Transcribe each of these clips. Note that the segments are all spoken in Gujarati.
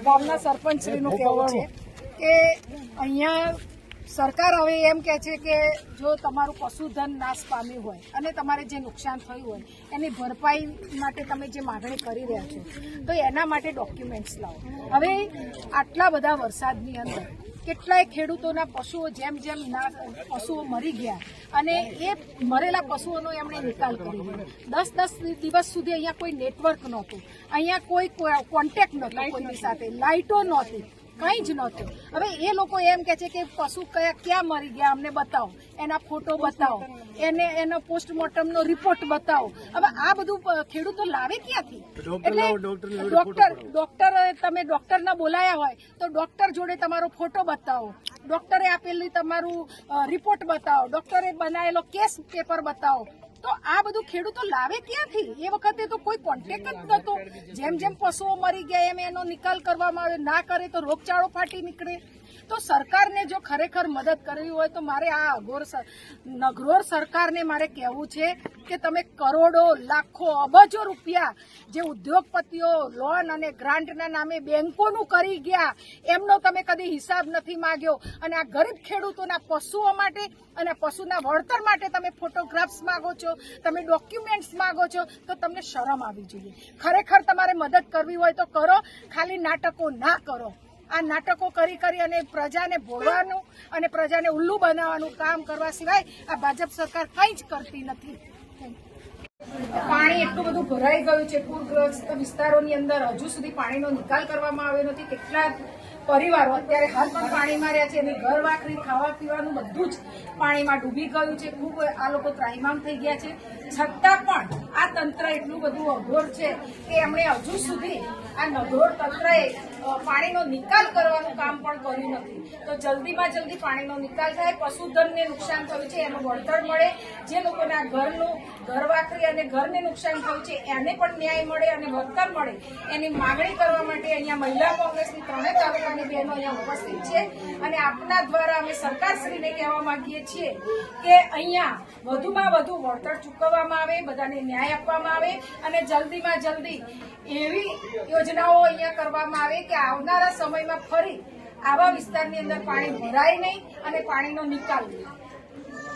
ગામના સરપંચશ્રીનું કહેવું છે કે અહીંયા સરકાર હવે એમ કહે છે કે જો તમારું પશુધન નાશ પામ્યું હોય અને તમારે જે નુકસાન થયું હોય એની ભરપાઈ માટે તમે જે માગણી કરી રહ્યા છો તો એના માટે ડોક્યુમેન્ટ્સ લાવો। હવે આટલા બધા વરસાદની અંદર કેટલાય ખેડૂતોના પશુઓ જેમ પશુઓ મરી ગયા અને એ મરેલા પશુઓનો એમણે નિકાલ કરી દીધો। 10 દિવસ સુધી અહીંયા કોઈ નેટવર્ક નહોતું, અહીંયા કોઈ કોન્ટેક્ટ નહોતો કોઈની સાથે, લાઇટો નહોતી, કંઈ જ નહોતું। હવે એ લોકો એમ કહે છે કે પશુ ક્યાં મરી ગયા અમને બતાવો, એના ફોટો બતાવો, એનો પોસ્ટમોર્ટમનો રિપોર્ટ બતાવો। હવે આ બધું ખેડૂતો લાવે ક્યાંથી? એટલે ડોક્ટર તમે ડોક્ટરના બોલાયા હોય તો ડોક્ટર જોડે તમારો ફોટો બતાવો, ડોક્ટરે આપેલી તમારું રિપોર્ટ બતાવો, ડોક્ટરે બનાવેલો કેસ પેપર બતાવો। તો આ બધું ખેડૂતો લાવે ક્યાંથી? એ વખતે તો કોઈ કોન્ટેક્ટ જ નહોતો। જેમ જેમ પશુઓ મરી ગયા એમ એનો નિકાલ કરવામાં આવે, ના કરે તો રોગચાળો ફાટી નીકળે। તો સરકારને જો ખરેખર મદદ કરવી હોય તો મારે આ નઘરોર સરકારને મારે કહેવું છે કે તમે કરોડો, લાખો, અબજો રૂપિયા જે ઉદ્યોગપતિઓ લોન અને ગ્રાન્ટના નામે બેંકોનું કરી ગયા એમનો તમે કદી હિસાબ નથી માંગ્યો અને આ ગરીબ ખેડૂતોના પશુઓ માટે અને પશુના વળતર માટે તમે ફોટોગ્રાફ્સ માંગો છો, તમે ડોક્યુમેન્ટ્સ માંગો છો, તો તમને શરમ આવી જોઈએ। ખરેખર તમારે મદદ કરવી હોય તો કરો, ખાલી નાટકો ના કરો। આ નાટકો કરી અને પ્રજાને ભોળવાનું અને પ્રજાને ઉલ્લુ બનાવવાનું કામ કરવા સિવાય આ ભાજપ સરકાર કંઈ જ કરતી નથી। પાણી એટલું બધું ભરાઈ ગયું છે પૂરગ્રસ્ત વિસ્તારોની અંદર, હજુ સુધી પાણીનો નિકાલ કરવામાં આવ્યો નથી। કેટલાક પરિવારો અત્યારે હાલ પણ પાણીમાં રહ્યા છે, એની ઘર વાખરી, ખાવા પીવાનું બધું જ પાણીમાં ડૂબી ગયું છે। ખૂબ આ લોકો ત્રાહિમામ થઈ ગયા છે, છતાં પણ આ તંત્ર એટલું બધું અઘોર છે કે એમણે હજુ સુધી આ નઘરોર તંત્રએ પાણીનો નિકાલ કરવાનું કામ પણ કર્યું નથી। તો જલ્દીમાં જલ્દી પાણીનો નિકાલ થાય, પશુધનને નુકસાન થયું છે એનું વળતર મળે, જે લોકોને આ ઘર વાખરી અને ઘરને નુકસાન થયું છે એને પણ ન્યાય મળે અને વળતર મળે એની માગણી કરવા માટે અહીંયા મહિલા કોંગ્રેસની 3 તાલુકાની બહેનો અહીંયા ઉપસ્થિત છે અને આપના દ્વારા અમે સરકારશ્રીને કહેવા માંગીએ છીએ કે અહીંયા વધુમાં વધુ વળતર ચૂકવવામાં આવે, બધાને ન્યાય આપવામાં આવે અને જલ્દીમાં જલ્દી એવી યોજનાઓ અહીંયા કરવામાં આવે કે આવનારા સમયમાં ફરી આવા વિસ્તારની અંદર પાણી ભરાય નહીં અને પાણીનો નિકાલ થાય।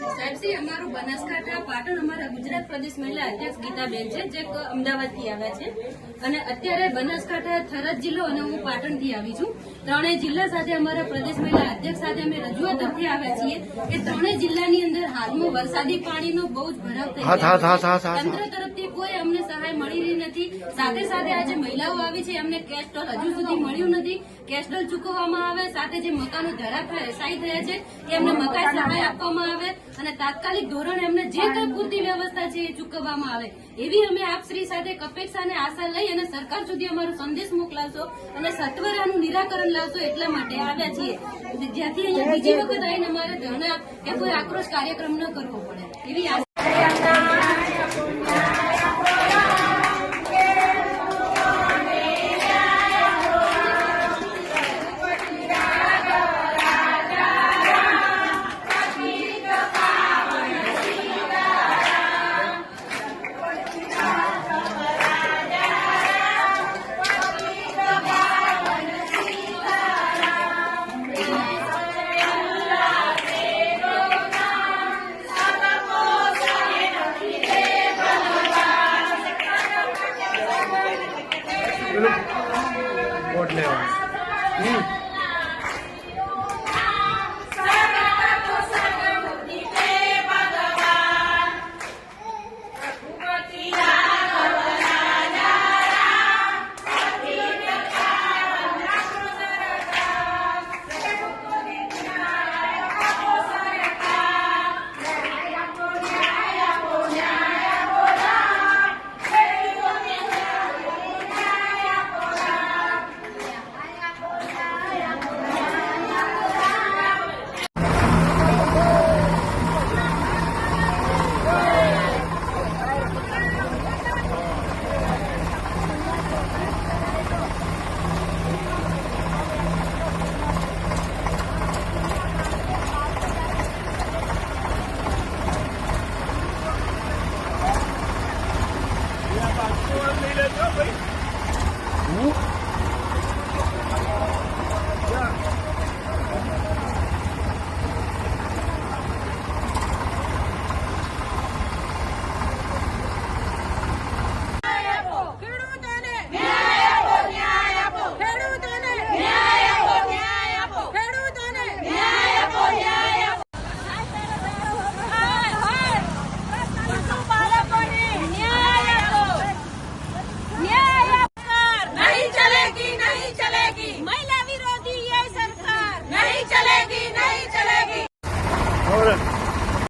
સાહેબશ્રી, અમારું બનાસકાંઠા પાટણ અમારા ગુજરાત પ્રદેશ મહિલા અધ્યક્ષ ગીતાબેન છે, જે અમદાવાદથી આવ્યા છે અને અત્યારે બનાસકાંઠા થરાદ જિલ્લો અને હું પાટણથી આવી છું। ત્રણેય જિલ્લા સાથે અમારા પ્રદેશ મહિલા અધ્યક્ષ સાથે અમે રજૂઆત અર્થે આવ્યા છીએ કે ત્રણેય જિલ્લાની અંદર હાલમાં વરસાદી પાણીનો બહુ જ ભરાવ થઈ રહ્યો છે। તંત્ર તરફથી કોઈ અમને સહાય મળી રહી નથી। સાથે સાથે આજે મહિલાઓ આવી છે, અમને કેસ્ટોલ હજુ સુધી મળ્યું નથી। કેસ્ટોલ ચૂકવવામાં આવે, સાથે જે મકાનો ધરાશાયી થયા છે એ અમને મકાઈ સહાય આપવામાં આવે અને તાત્કાલિક ધોરણે અમને જે કંઈ પૂરતી વ્યવસ્થા છે એ ચૂકવવામાં આવે એવી અમે આપ શ્રી સાથે અપેક્ષા અને આશા લઈ અને સરકાર સુધી અમારો સંદેશ મોકલાવશો અને સત્વરાનું નિરાકરણ લાવશો એટલા માટે આવ્યા છીએ, જ્યાંથી અહીંયા બીજી વખત આવીને અમારે ધરણા કે કોઈ આક્રોશ કાર્યક્રમ ન કરવો પડે એવી આશા। वोट लेवा